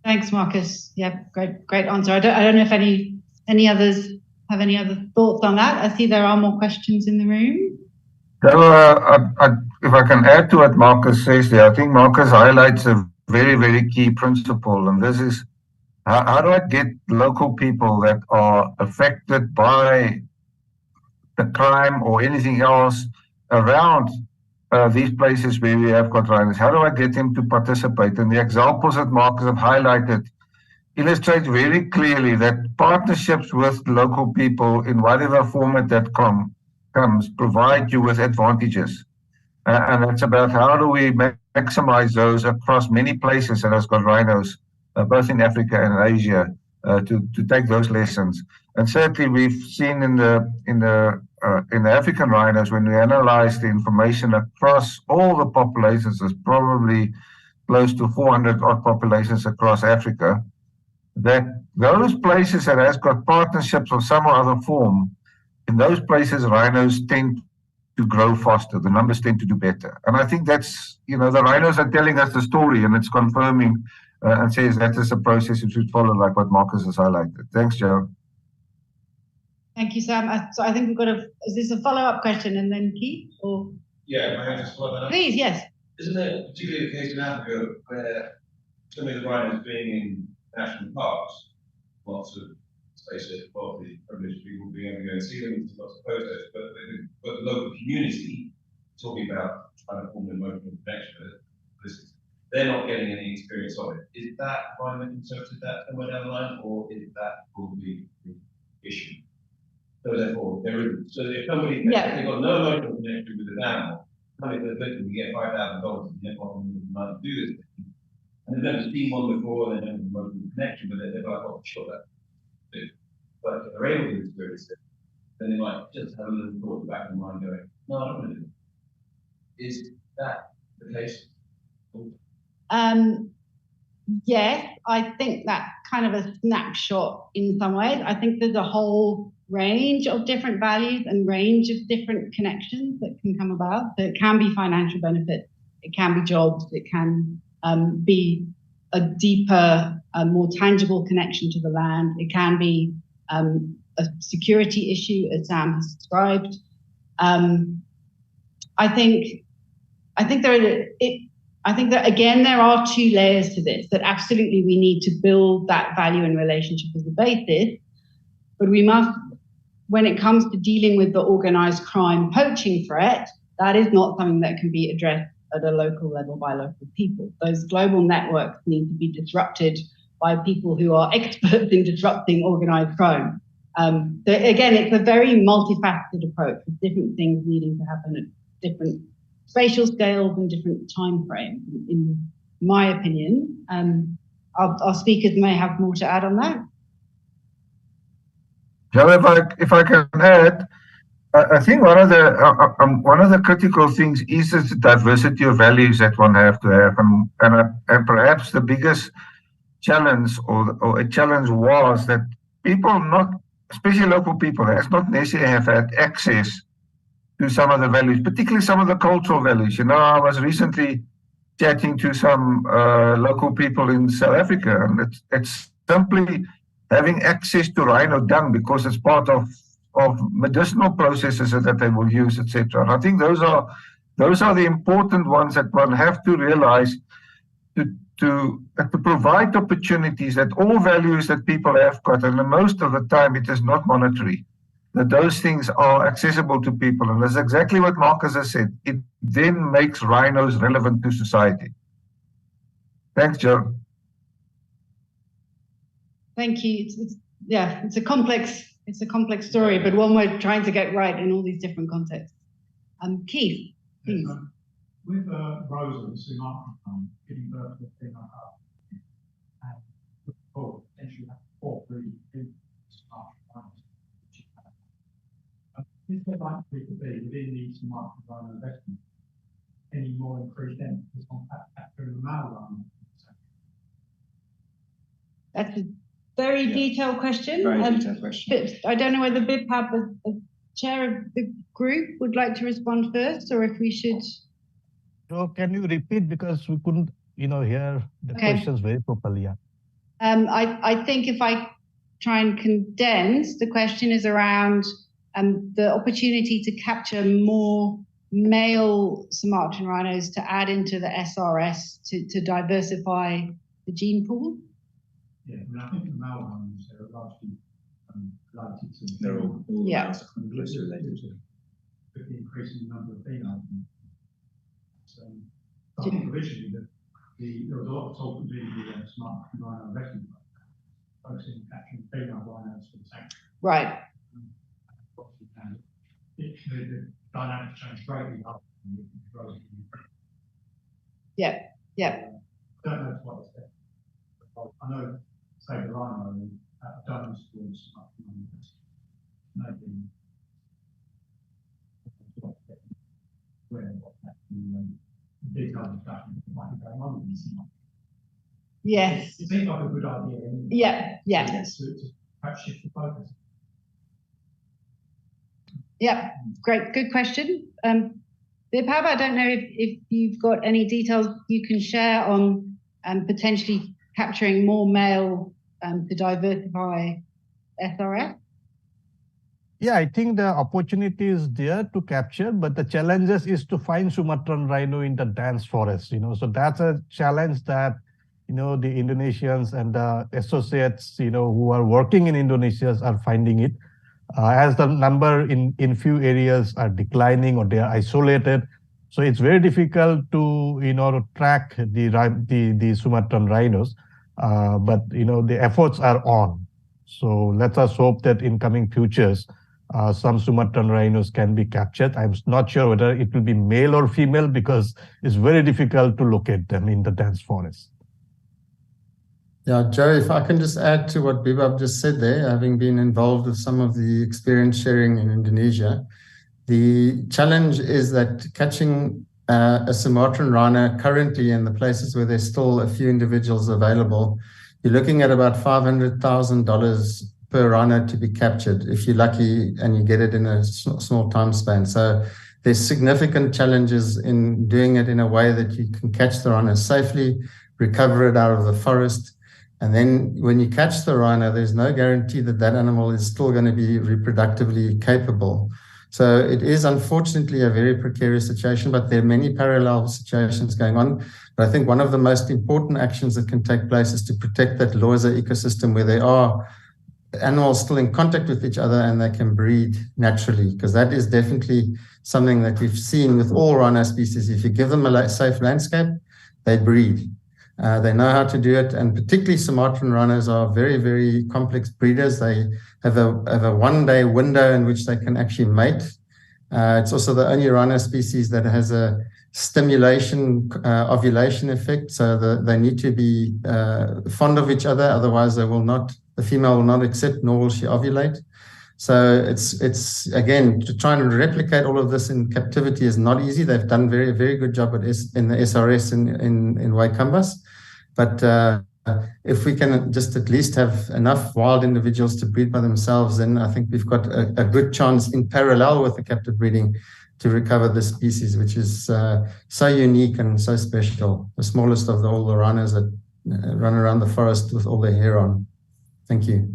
Thanks, Marcus. Yeah, great answer. I don't know if any others have any other thoughts on that. I see there are more questions in the room. If I can add to what Marcus says there, I think Marcus highlights a very, very key principle, and this is how do I get local people that are affected by the crime or anything else around these places where we have got rhinos, how do I get them to participate? And the examples that Marcus have highlighted illustrates very clearly that partnerships with local people in whatever format that comes provide you with advantages. And it's about how do we maximize those across many places that has got rhinos, both in Africa and Asia, to take those lessons. And certainly, we've seen in the African rhinos, when we analyze the information across all the populations, there's probably close to 400 odd populations across Africa, that those places that has got partnerships of some or other form, in those places, rhinos tend to grow faster. The numbers tend to do better. And I think that's, the rhinos are telling us the story, and it's confirming and says that is a process we should follow, like what Marcus has highlighted. Thanks, Joe. Thank you, Sam. So I think we've got is this a follow-up question and then Keith? Or? Yeah, may I just follow that up? Please, yes. Isn't it particularly the case in Africa where some of the rhinos being in national parks, lots of, space it, probably privileged people being able to go and see them, lots of photos, but the local community, talking about trying to form an emotional connection with it, they're not getting any experience of it. Is that environment interpreted that somewhere down the line, or is that probably the issue? So therefore, there isn't. So if somebody, they've got no emotional connection with an animal, somebody says, listen, you get $5,000 and you get $1 to do this thing. And they've never seen one before, they don't have an emotional connection with it, they're like, oh, sure, that's good. But if they're able to experience it, then they might just have a little thought in the back of their mind going, no, I don't want to do it. Is that the case? Yes, I think that's kind of a snapshot in some ways. I think there's a whole range of different values and range of different connections that can come about. So it can be financial benefits, it can be jobs, it can be a deeper, more tangible connection to the land. It can be a security issue, as Sam has described. I think that again there are two layers to this. That absolutely we need to build that value and relationship as a basis, but we must, when it comes to dealing with the organized crime poaching threat, that is not something that can be addressed at a local level by local people. Those global networks need to be disrupted by people who are experts in disrupting organized crime. So again, it's a very multifaceted approach with different things needing to happen at different spatial scales and different time frames, in my opinion. Our speakers may have more to add on that. Joe, if I can add, I think one of the critical things is the diversity of values that one have to have, and perhaps the biggest challenge or a challenge was that people, not especially local people, has not necessarily have had access to some of the values, particularly some of the cultural values. I was recently chatting to some local people in South Africa, and it's simply having access to rhino dung because it's part of medicinal processes that they will use, etc. And I think those are the important ones that one have to realize to provide opportunities that all values that people have got, and most of the time it is not monetary, that those things are accessible to people. And that's exactly what Marcus has said. It then makes rhinos relevant to society. Thanks, Joe. Thank you. It's a complex story, but one we're trying to get right in all these different contexts. Keith, please. With Rosa, the Sumatran, giving birth to a female cub, and potentially have 4 breeding Sumatran, is there likely to be within the Sumatran rhino investment any more increased emphasis on capturing the male rhino? That's a very detailed question. Very detailed question. I don't know whether BIPAB, as chair of the group, would like to respond first, or if we should. So can you repeat, because we couldn't, hear the questions very properly. Yeah. I think if I try and condense, the question is around the opportunity to capture more male Sumatran rhinos to add into the SRS to diversify the gene pool. Yeah, I think the male ones are largely related to. They're all closely related to. With the increasing number of females. So I think originally there was a lot of talk of being the Sumatran rhino rescue program, focusing on capturing female rhinos for the sanctuary. Right. The dynamics change greatly up. Yeah. Yeah. I don't know to what extent. I know, say, the rhino, I don't know towards maybe where what's happening, detailed discussion might be going on in this. Yes. It seems like a good idea. Yeah. Yeah. To perhaps shift the focus. Yeah, great, good question. Bipab, I don't know if you've got any details you can share on potentially capturing more male to diversify SRS? Yeah, I think the opportunity is there to capture, but the challenges is to find Sumatran rhino in the dense forest, so that's a challenge that, the Indonesians and the associates, who are working in Indonesia are finding it. As the number in few areas are declining or they are isolated. So it's very difficult to, track the Sumatran rhinos. But, the efforts are on. So let us hope that in coming futures, some Sumatran rhinos can be captured. I'm not sure whether it will be male or female because it's very difficult to locate them in the dense forest. Yeah, Joe, if I can just add to what Bibab just said there, having been involved with some of the experience sharing in Indonesia, the challenge is that catching a Sumatran rhino currently in the places where there's still a few individuals available, you're looking at about $500,000 per rhino to be captured if you're lucky and you get it in a small time span. So there's significant challenges in doing it in a way that you can catch the rhino safely, recover it out of the forest. And then when you catch the rhino, there's no guarantee that that animal is still going to be reproductively capable. So it is unfortunately a very precarious situation, but there are many parallel situations going on. But I think one of the most important actions that can take place is to protect that Loiza ecosystem where there are animals still in contact with each other and they can breed naturally, because that is definitely something that we've seen with all rhino species. If you give them a safe landscape, they breed. They know how to do it, and particularly Sumatran rhinos are very, very complex breeders. They have a one-day window in which they can actually mate. It's also the only rhino species that has a stimulation ovulation effect, so they need to be fond of each other, otherwise the female will not accept, nor will she ovulate. So it's again, to try and replicate all of this in captivity is not easy. They've done very, very good job in the SRS in Waikambas. But if we can just at least have enough wild individuals to breed by themselves, then I think we've got a good chance in parallel with the captive breeding to recover this species, which is so unique and so special. The smallest of all the rhinos that run around the forest with all their hair on. Thank you.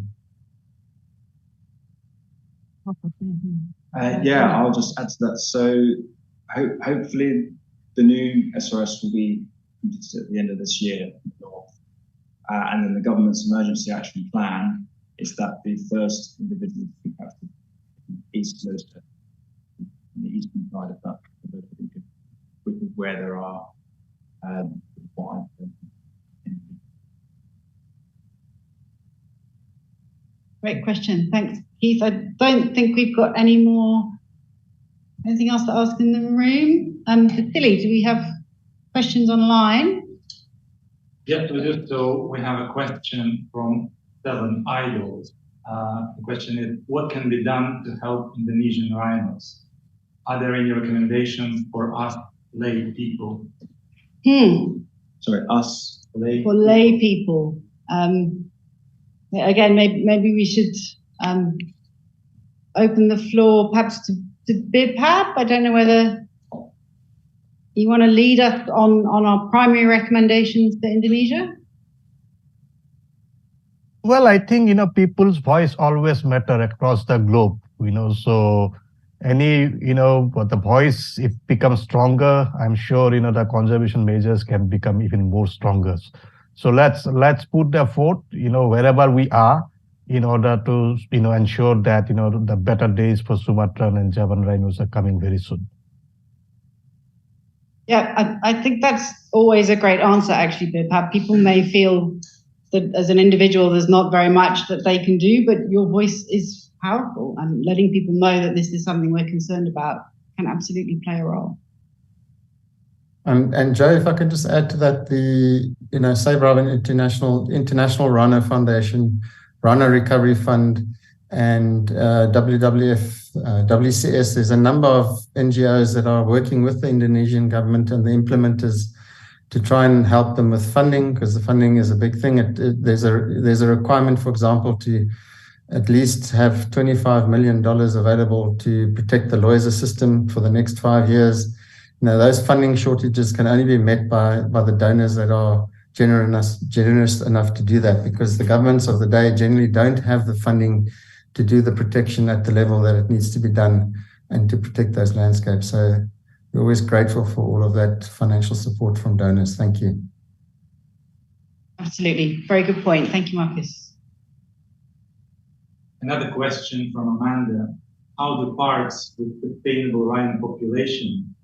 Yeah, I'll just add to that. So hopefully the new SRS will be completed at the end of this year in the north. And then the government's emergency action plan is that the first individuals to be captured in the eastern side of that region, which is where there are wild. Great question. Thanks, Keith. I don't think we've got anything else to ask in the room. Vasily, do we have questions online? Yes, we do. So we have a question from 7 Idols. The question is, what can be done to help Indonesian rhinos? Are there any recommendations for us lay people? Sorry, us lay for lay people. Again, maybe we should open the floor perhaps to Bipab. I don't know whether you want to lead us on our primary recommendations for Indonesia? Well, I think, people's voice always matter across the globe, so but the voice, if becomes stronger, I'm sure, the conservation measures can become even more stronger. So let's put the effort, wherever we are, in order to, ensure that, the better days for Sumatran and Javan rhinos are coming very soon. Yeah, I think that's always a great answer, actually, Bipab. People may feel that as an individual, there's not very much that they can do, but your voice is powerful, and letting people know that this is something we're concerned about can absolutely play a role. And Joe, if I can just add to that, the Save Rhino International Rhino Foundation, Rhino Recovery Fund, and WWF, WCS, there's a number of NGOs that are working with the Indonesian government and the implementers to try and help them with funding, because the funding is a big thing. There's a requirement, for example, to at least have $25 million available to protect the Loiza system for the next 5 years. Those funding shortages can only be met by the donors that are generous enough to do that, because the governments of the day generally don't have the funding to do the protection at the level that it needs to be done and to protect those landscapes. So we're always grateful for all of that financial support from donors. Thank you. Absolutely. Very good point. Thank you, Marcus. Another question from Amanda. How do parks with sustainable rhino population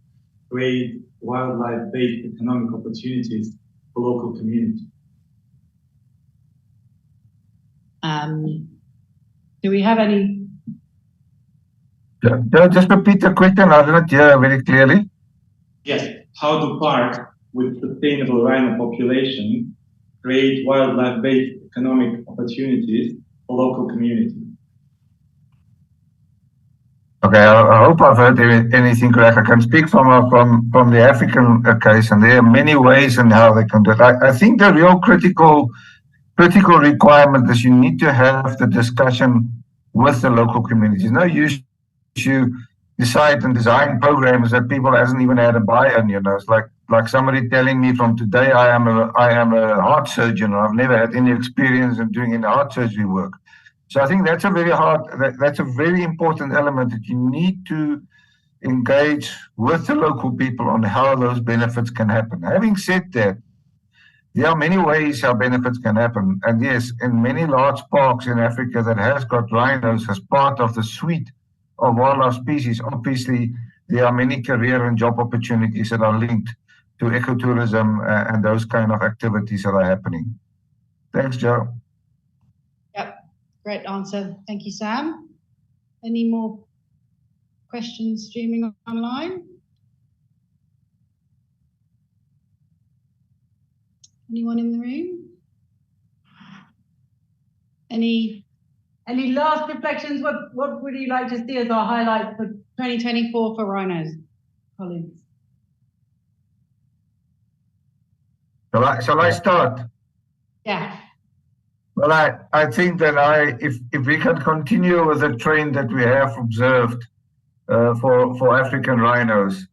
create wildlife-based economic opportunities for local communities? Do we have any? Just repeat the question. I didn't hear very clearly. Yes. How do parks with sustainable rhino population create wildlife-based economic opportunities for local communities? Okay, I hope I've heard anything correct. I can speak from the African case, and there are many ways in how they can do it. I think the real critical requirement is you need to have the discussion with the local communities. No use you decide and design programs that people hasn't even had a buy-in. It's like somebody telling me from today, I am a heart surgeon, and I've never had any experience in doing any heart surgery work. So I think that's a very important element, that you need to engage with the local people on how those benefits can happen. Having said that, there are many ways how benefits can happen. And yes, in many large parks in Africa that has got rhinos as part of the suite of wildlife species, obviously there are many career and job opportunities that are linked to ecotourism and those kind of activities that are happening. Thanks, Joe. Yep. Great answer. Thank you, Sam. Any more questions streaming online? Anyone in the room? Any last reflections? What would you like to see as our highlight for 2024 for rhinos, colleagues? Shall I start? Yeah. Well, I think that if we can continue with the trend that we have observed for African rhinos,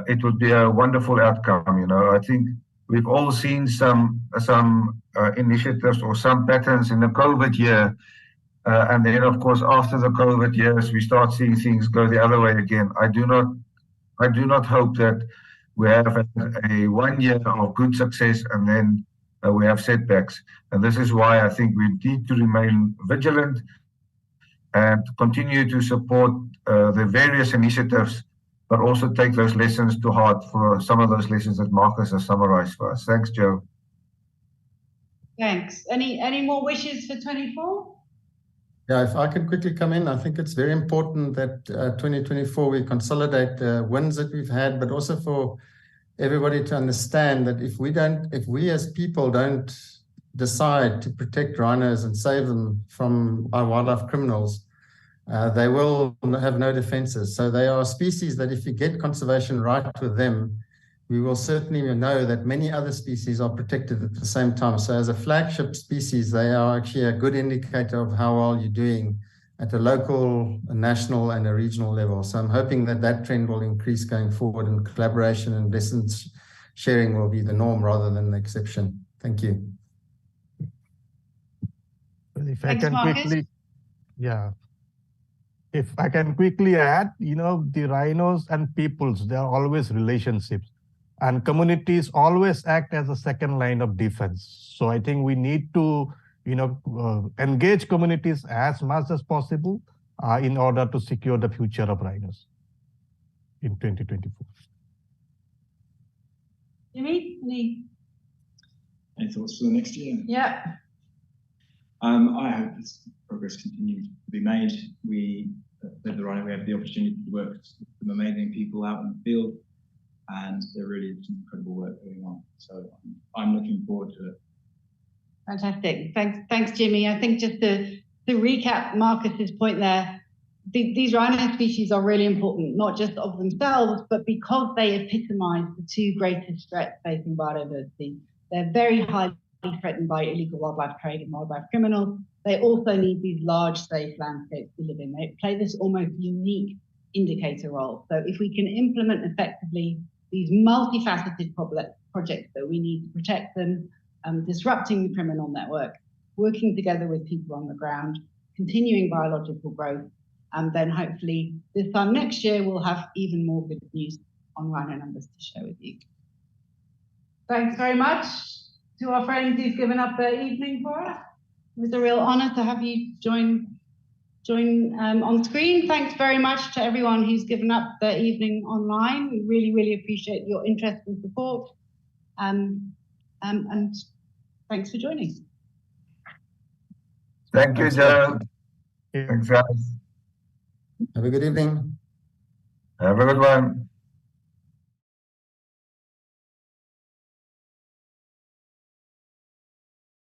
it would be a wonderful outcome. I think we've all seen some initiatives or some patterns in the COVID year, and then of course after the COVID years we start seeing things go the other way again. I do not hope that we have a 1 year of good success and then we have setbacks. And this is why I think we need to remain vigilant and continue to support the various initiatives, but also take those lessons to heart for some of those lessons that Marcus has summarized for us. Thanks, Joe. Thanks. Any more wishes for 24? Yeah, if I can quickly come in, I think it's very important that 2024 we consolidate the wins that we've had, but also for everybody to understand that if we as people don't decide to protect rhinos and save them from our wildlife criminals, they will have no defenses. So they are a species that if you get conservation right with them, we will certainly know that many other species are protected at the same time. So as a flagship species, they are actually a good indicator of how well you're doing at a local, a national, and a regional level. So I'm hoping that that trend will increase going forward, and collaboration and lessons sharing will be the norm rather than the exception. Thank you. If I can quickly, yeah. If I can quickly add, the rhinos and peoples, they are always relationships, and communities always act as a second line of defense. So I think we need to, engage communities as much as possible in order to secure the future of rhinos in 2024. Jimmy, Any thoughts for the next year? Yeah. I hope this progress continues to be made. We at the Rhino, we have the opportunity to work with some amazing people out in the field, and there really is some incredible work going on. So I'm looking forward to it. Fantastic. Thanks, Jimmy. I think just to recap Marcus's point there, these rhino species are really important, not just of themselves, but because they epitomize the two greatest threats facing biodiversity. They're very highly threatened by illegal wildlife trade and wildlife criminals. They also need these large, safe landscapes to live in. They play this almost unique indicator role. So if we can implement effectively these multifaceted projects that we need to protect them, disrupting the criminal network, working together with people on the ground, continuing biological growth, and then hopefully this time next year we'll have even more good news on rhino numbers to share with you. Thanks very much to our friends who've given up their evening for us. It was a real honor to have you join on screen. Thanks very much to everyone who's given up their evening online. We really, really appreciate your interest and support. And thanks for joining. Thank you, Joe. Thanks, guys. Have a good evening. Have a good one.